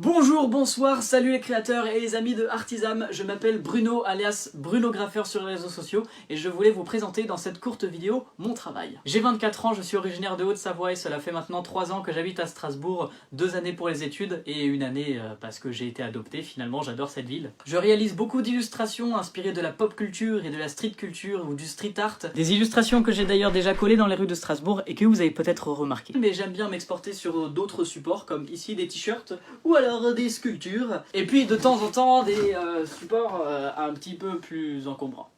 Bonjour, bonsoir, salut les créateurs et les amis de Artisam, je m'appelle Bruno alias Bruno Graffeur sur les réseaux sociaux et je voulais vous présenter dans cette courte vidéo mon travail. J'ai 24 ans, je suis originaire de Haute-Savoie et cela fait maintenant 3 ans que j'habite à Strasbourg, 2 années pour les études et une année parce que j'ai été adopté, finalement j'adore cette ville. Je réalise beaucoup d'illustrations inspirées de la pop culture et de la street culture ou du street art, des illustrations que j'ai d'ailleurs déjà collées dans les rues de Strasbourg et que vous avez peut-être remarqué. Mais j'aime bien m'exporter sur d'autres supports comme ici des t-shirts ou alors des sculptures, et puis de temps en temps des supports un petit peu plus encombrants.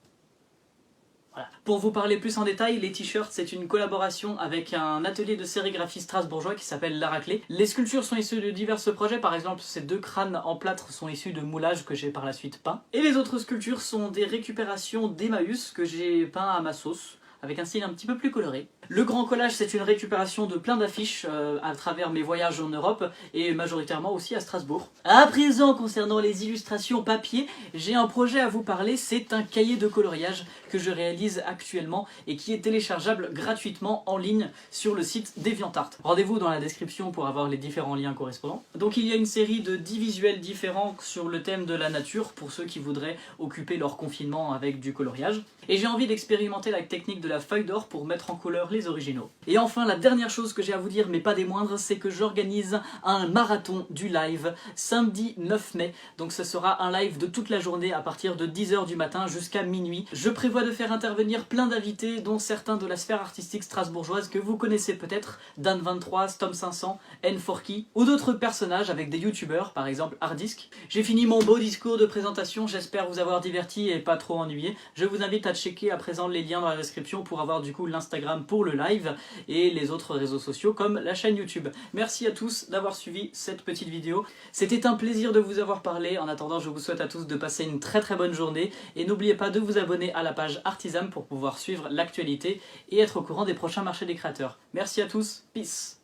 Voilà. Pour vous parler plus en détail, les t-shirts c'est une collaboration avec un atelier de sérigraphie strasbourgeois qui s'appelle La Raclée. Les sculptures sont issues de divers projets, par exemple ces 2 crânes en plâtre sont issus de moulages que j'ai par la suite peints. Et les autres sculptures sont des récupérations d'Emmaüs que j'ai peint à ma sauce, avec un style un petit peu plus coloré. Le grand collage c'est une récupération de plein d'affiches à travers mes voyages en Europe et majoritairement aussi à Strasbourg. À présent, concernant les illustrations papier, j'ai un projet à vous parler, c'est un cahier de coloriage que je réalise actuellement et qui est téléchargeable gratuitement en ligne sur le site DeviantArt. Rendez-vous dans la description pour avoir les différents liens correspondants. Donc il y a une série de 10 visuels différents sur le thème de la nature pour ceux qui voudraient occuper leur confinement avec du coloriage. Et j'ai envie d'expérimenter la technique de la feuille d'or pour mettre en couleur les originaux. Et enfin, la dernière chose que j'ai à vous dire, mais pas des moindres, c'est que j'organise un marathon du live samedi 9 mai. Donc ce sera un live de toute la journée à partir de 10 h du matin jusqu'à minuit. Je prévois de faire intervenir plein d'invités, dont certains de la sphère artistique strasbourgeoise que vous connaissez peut-être, Dan23, Stom500, N4Key, ou d'autres personnages avec des youtubeurs, par exemple Hardisk. J'ai fini mon beau discours de présentation, j'espère vous avoir diverti et pas trop ennuyé. Je vous invite à checker à présent les liens dans la description pour avoir du coup l'Instagram pour le live et les autres réseaux sociaux comme la chaîne YouTube. Merci à tous d'avoir suivi cette petite vidéo. C'était un plaisir de vous avoir parlé. En attendant, je vous souhaite à tous de passer une très bonne journée et n'oubliez pas de vous abonner à la page Artisam pour pouvoir suivre l'actualité et être au courant des prochains marchés des créateurs. Merci à tous, peace.